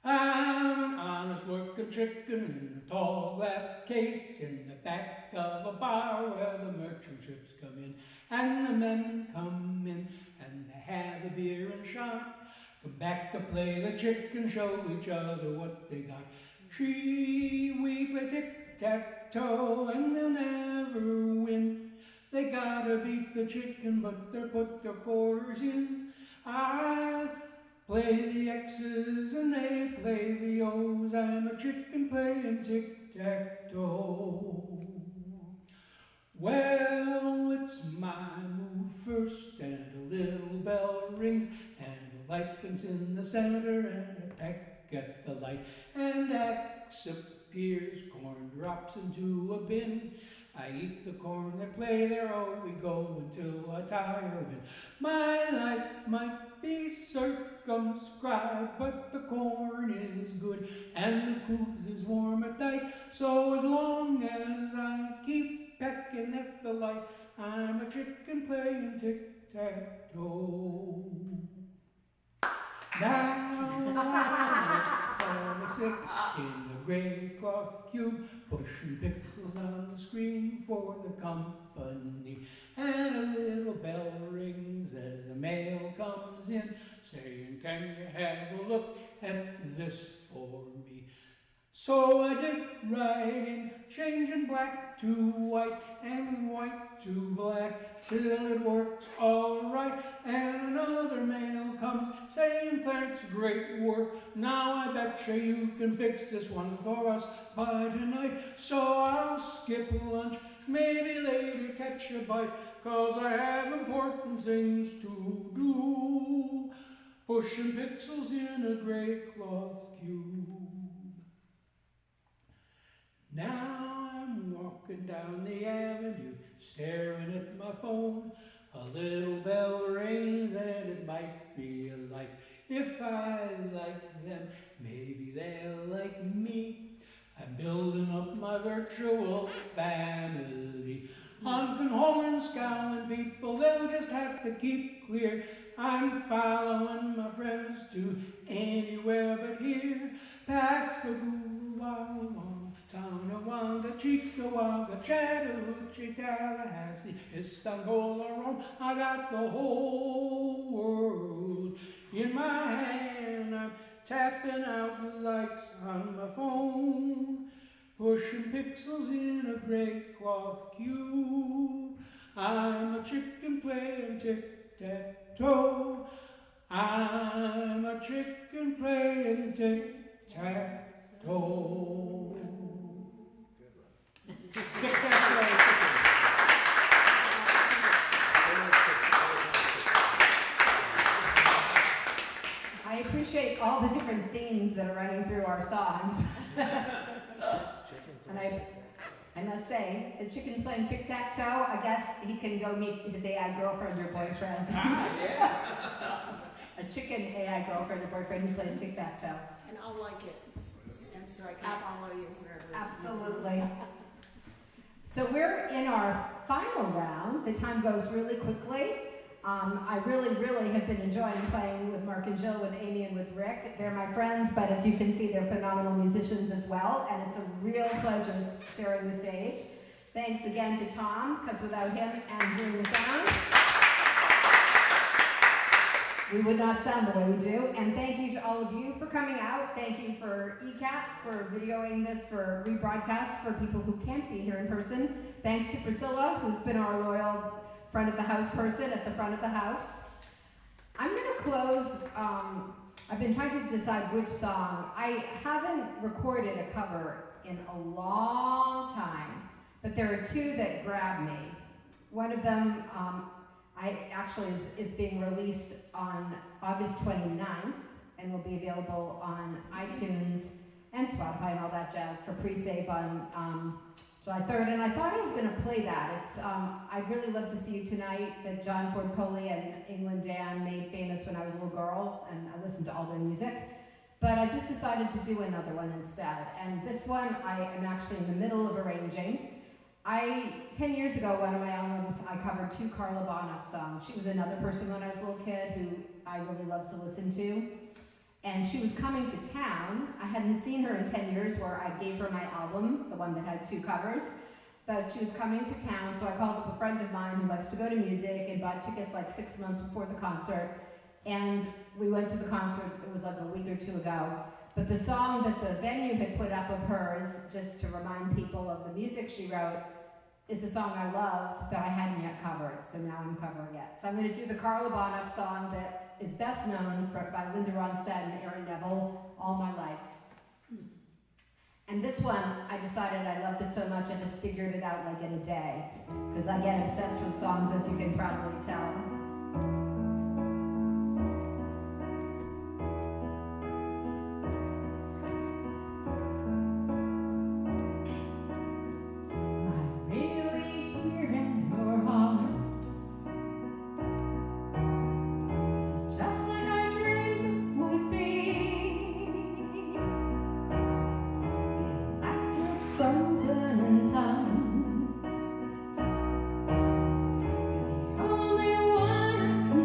I'm an honest working chicken in a tall glass case in the back of a bar where the merchant ships come in and the men come in and they have a beer and shot. Come back to play the chicken, show each other what they got. We play tic-tac-toe and they'll never win. They gotta beat the chicken, but they put their quarters in. I play the X's and they play the O's. I'm a chicken playing tic-tac-toe. Well, it's my move first, and a little bell rings, and a light comes in the center, and a peck at the light, and X appears, corn drops into a bin. I eat the corn, they play there, oh, we go until I tire of it. My life might be circumscribed, but the corn is good, and the coop is warm at night. So as long as I keep pecking at the light, I'm a chicken playing tic-tac-toe. Now I'm sick in the gray cloth cube, pushing pixels on the screen for the company. And a little bell rings as a mail comes in, saying, can you have a look at this for me? So I did right in, changing black to white and white to black, till it works all right. And another mail comes saying, thanks, great work. Now I betcha you can fix this one for us by tonight. So I'll skip lunch, maybe later catch a bite, 'cause I have important things to do. Pushing pixels in a gray cloth cube. Now I'm walking down the avenue, staring at my phone. A little bell rings and it might be a light. If I like them, maybe they'll like me. I'm building up my virtual family. Honking horns, scowling people, they'll just have to keep clear. I'm following my friends to anywhere but here. Pascagoula, Tonawanda, Cheektowaga, Chattahoochee, Tallahassee, Istanbul, Rome. I got the whole world in my hand. I'm tapping out the lights on my phone, pushing pixels in a gray cloth cube. I'm a chicken playing tic-tac-toe. I'm a chicken playing tic-tac-toe. appreciate all the different themes that are running through our songs. And I must say, the chicken playing tic-tac-toe, I guess he can go meet his AI girlfriend or boyfriend. A chicken AI girlfriend or boyfriend who plays tic-tac-toe. And I'll like it. And so I can follow you wherever. Absolutely. So we're in our final round. The time goes really quickly. I really have been enjoying playing with Mark and Jill, with Amiee and with Rick. They're my friends, but as you can see, they're phenomenal musicians as well, and it's a real pleasure sharing the stage. Thanks again to Tom, because without him and doing the sound, we would not sound the way we do. And thank you to all of you for coming out. Thank you for ECAT for videoing this for rebroadcast for people who can't be here in person. Thanks to Priscilla, who's been our loyal front of the house person at the front of the house. I'm going to close. I've been trying to decide which song. I haven't recorded a cover in a long time, but there are two that grab me. One of them is being released on August 29th and will be available on iTunes and Spotify and all that jazz for pre-save on July 3rd, and I thought I was going to play that. It's I'd really love to see you tonight, that John Ford Coley and England Dan made famous when I was a little girl, and I listened to all their music. But I just decided to do another one instead. And this one I am actually in the middle of arranging. 10 years ago, one of my albums, I covered two Carla Bonoff songs. She was another person when I was a little kid who I really loved to listen to. And she was coming to town. I hadn't seen her in 10 years, where I gave her my album, the one that had two covers. But she was coming to town, so I called up a friend of mine who likes to go to music and bought tickets like 6 months before the concert. And we went to the concert, it was like a week or two ago. But the song that the venue had put up of hers, just to remind people of the music she wrote, is a song I loved, but I hadn't yet covered, so now I'm covering it. So I'm going to do the Carla Bonoff song that is best known by Linda Ronstadt and Aaron Neville, All My Life. And this one, I decided I loved it so much, I just figured it out like in a day, because I get obsessed with songs, as you can probably tell. Only one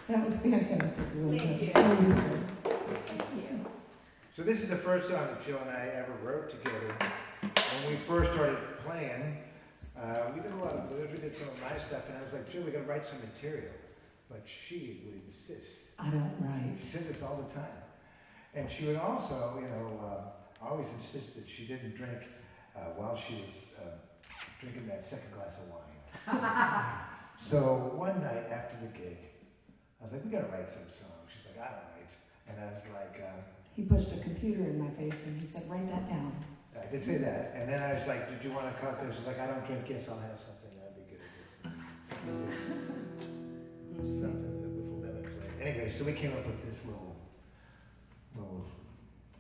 That was fantastic, really Thank good. you. Really good. Thank you. So this is the first song that Jill and I ever wrote together. When we first started playing, we did a lot of blues, we did some of my stuff, and I was like, Jill, we gotta write some material. But she would insist. I don't write. She said this all the time. And she would also, always insist that she didn't drink while she was drinking that second glass of wine. So one night after the gig, I was like, we gotta write some songs. She's like, I don't write. And I was like, He pushed a computer in my face and he said, write that down. I did say that. And then I was like, did you want a cocktail? She's like, I don't drink. Yes, I'll have something. That'd be good. Something with lemon flavor. Anyway, so we came up with this little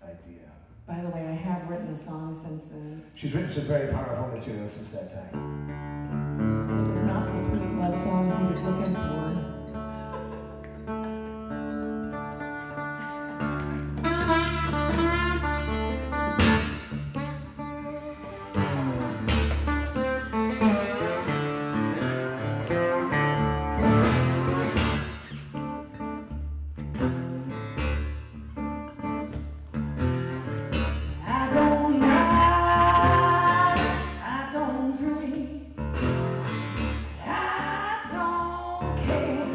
idea. By the way, I have written a song since then. She's written some very powerful material since that time. It is not the sweet love song he was looking for. I don't drink, I don't care.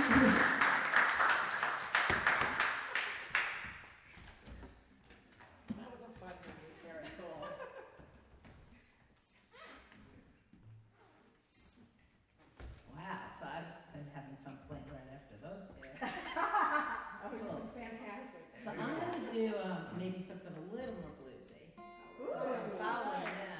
That was a fun movie, very cool. Wow, so I've been having fun playing right after those two. Oh, it's Cool. fantastic. So I'm gonna do maybe something a little more bluesy. Ooh. I'm following that.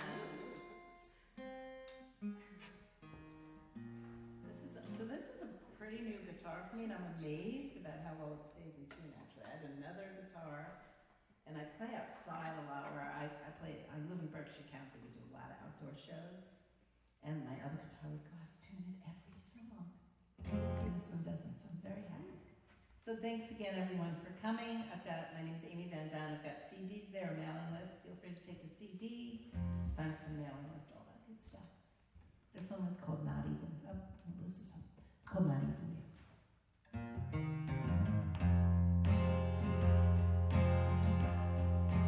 This is a pretty new guitar for me, and I'm amazed about how well it stays in tune. Actually, I have another guitar, and I play outside a lot. Where I live in Berkshire County. We do a lot of outdoor shows, and my other guitar would go out of tune it every song. And this one doesn't, so I'm very happy. So thanks again, everyone, for coming. My name's Amiee Van Dyne. I've got CDs there, a mailing list. Feel free to take a CD, sign up for the mailing list, all that good stuff. This one is called Not Even. Oh, I'll lose this one. It's called Not Even You.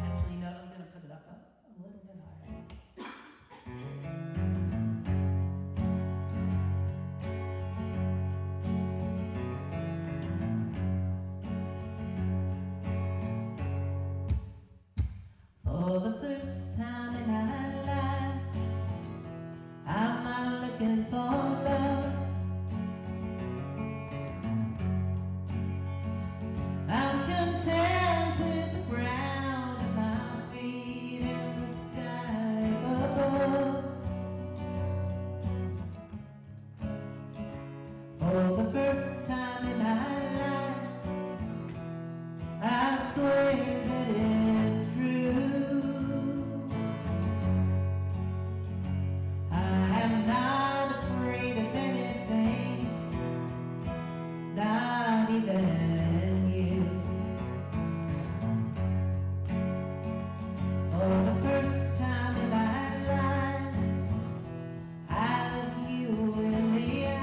Actually, no, I'm going to put it up a little bit higher. For the first time in my life, I'm not looking for love. I'm content with the ground and my feet in the sky above. For the first time in my life, I swear that it's true. I am not afraid of anything, not even you. For the first time in my life, I look you in the eye.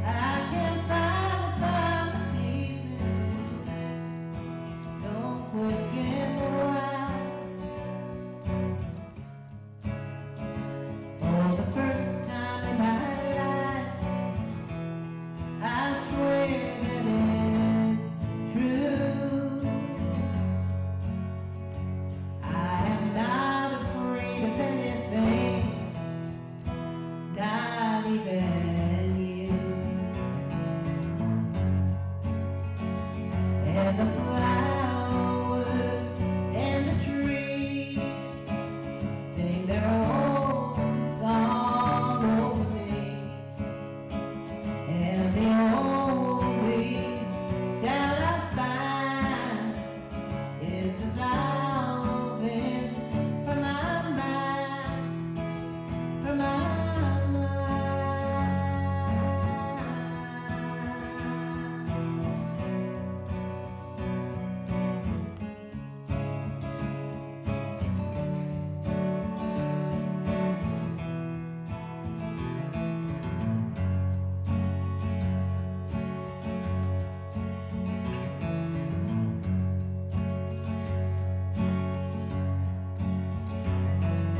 I can find the pieces, don't question why. For the first time in my life, I swear that it's true. I am not afraid of anything, not even you. And the flowers and the trees sing their own song over me. And the only doubt I find is as I've been from my mind, from my mind.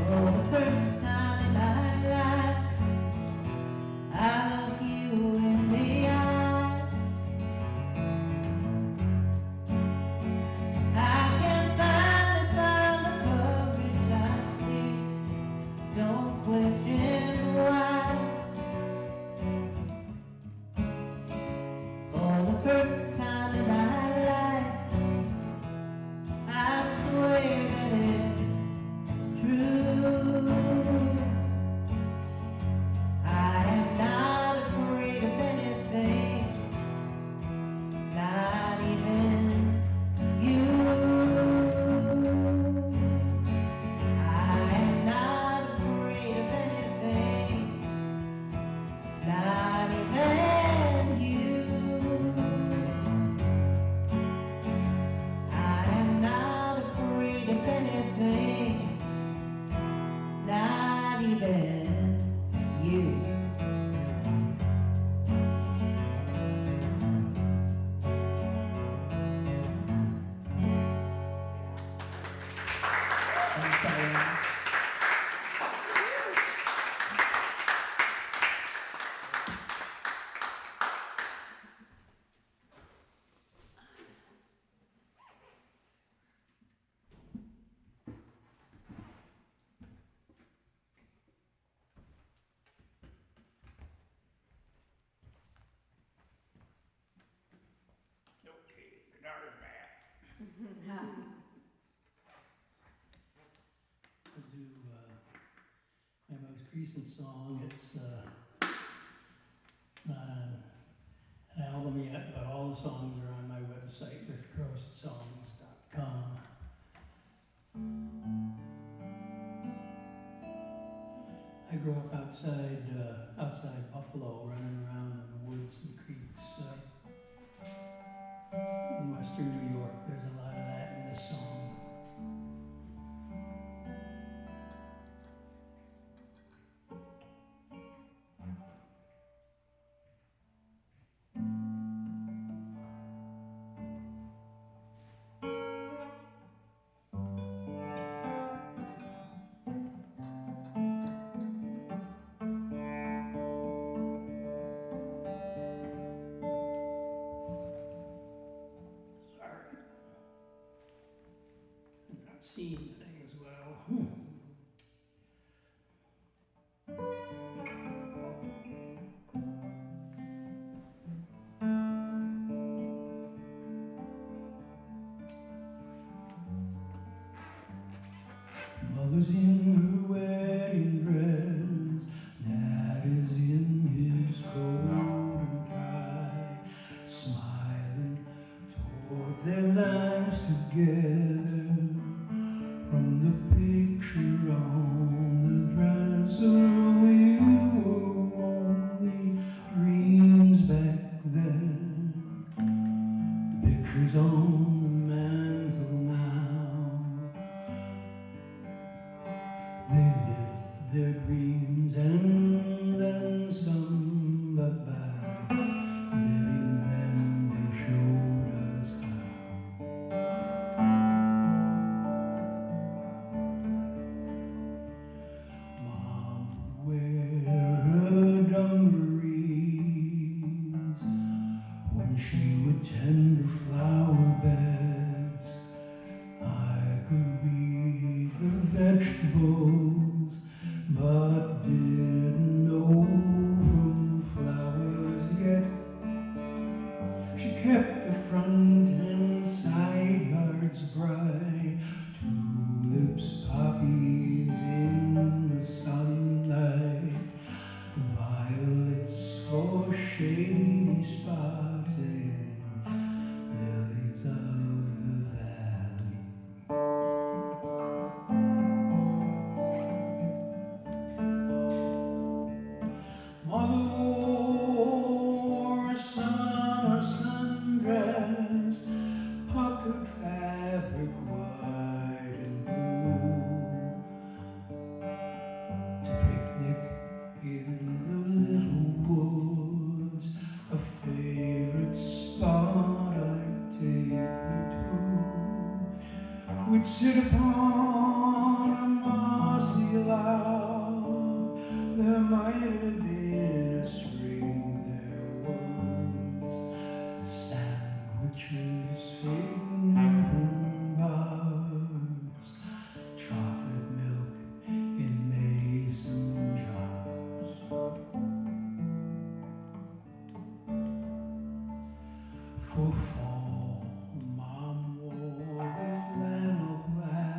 For the first time in my life, I look you in the eye. I can find the courage I see, don't question why. For the first time in my life, I swear that it's true. I am not afraid of anything, not even you. I am not afraid of anything, not even you. I am not afraid of anything, not even you. I'm sorry. recent song. It's not on an album yet, but all the songs are on my website, drostsongs.com. I grew up outside Buffalo, running around in the woods and creeks. In western New York, there's a lot of that in this song. Seeing the thing as well. Mother's in her wedding dress, Dad is in his coat and tie, smiling toward their lives together. From the picture on the dresser, we were only dreams back then. The picture's on the mantle now. They lived their dreams and then some, but by living them they showed us how. She would tend the flower beds. I could weed the vegetables, but didn't know from flowers yet. She kept the front and side yards bright, tulips, poppies in the sunlight, violets for shady spots. Lilies of the valley. Mother wore a summer sundress, puckered fabric white and blue, to picnic in the little woods, a favorite spot I'd take her to. We'd sit upon a mossy log. There might have been a spring there once. Sandwiches, fig and bars, chocolate milk in mason jars. For fall, Mom wore a flannel plaid.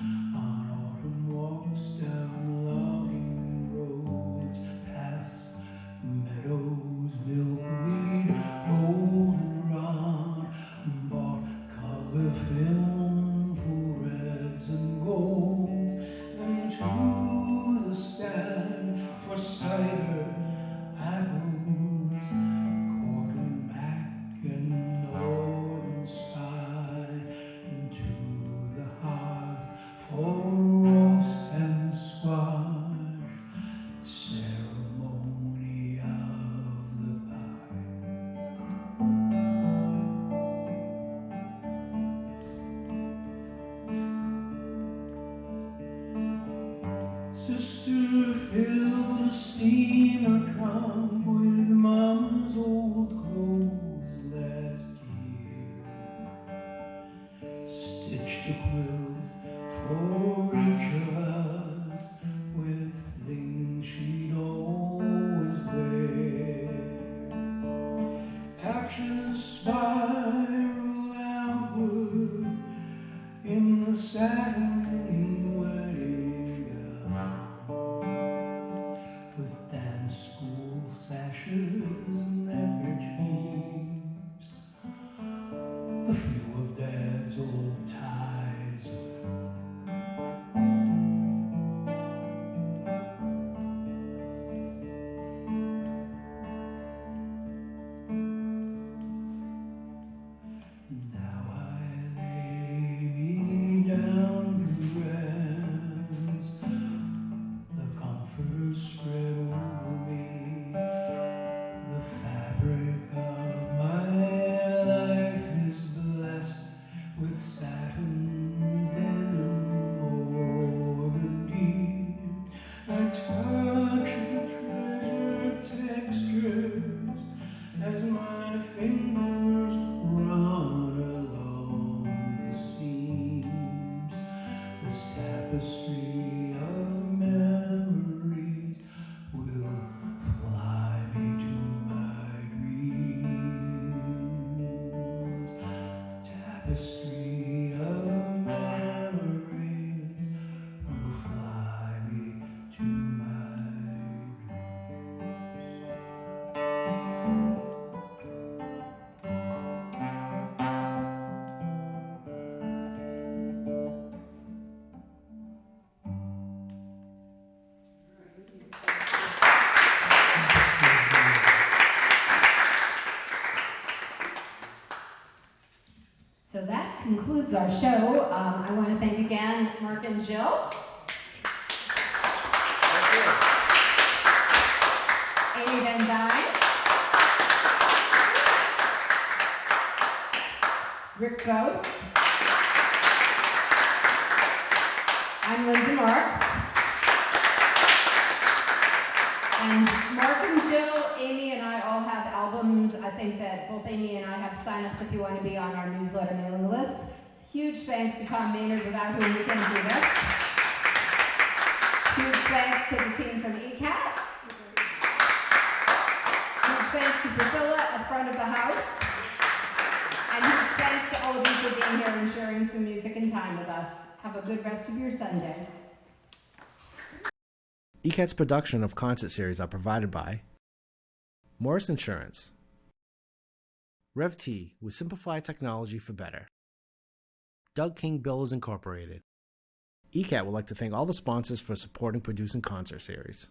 On autumn walks down logging roads, past meadows, milkweed, goldenrod, bought color film for reds and golds, then to the stand for cider, apples, corn mac and northern spy, into the hearth for roast and squash, ceremony of the pie. Sister filled a steamer trunk with Mom's old clothes last year, stitched a quilt for each of us with things she'd always wear. Actions spiral outward in the satin wedding gown. touch the treasured textures as my fingers run along the seams. This tapestry of memories will fly me to my dreams. Tapestry of memories will fly me to my So that concludes our show. I want to thank again Mark and Jill. Amiee and Dyne. Rick Drost. I'm Linda Marks. And Mark and Jill, Amiee and I all have albums. I think that both Amiee and I have sign-ups if you want to be on our newsletter mailing list. Huge thanks to Tom Maynard, without whom we can't do this. Huge thanks to the team from ECAT. Huge thanks to Priscilla at the front of the house. And huge thanks to all of you for being here and sharing some music and time with us. Have a good rest of your Sunday. ECAT's production of concert series are provided by Morris Insurance, RevT with simplified technology for better, Doug King Builders Incorporated. ECAT would like to thank all the sponsors for supporting producing concert series.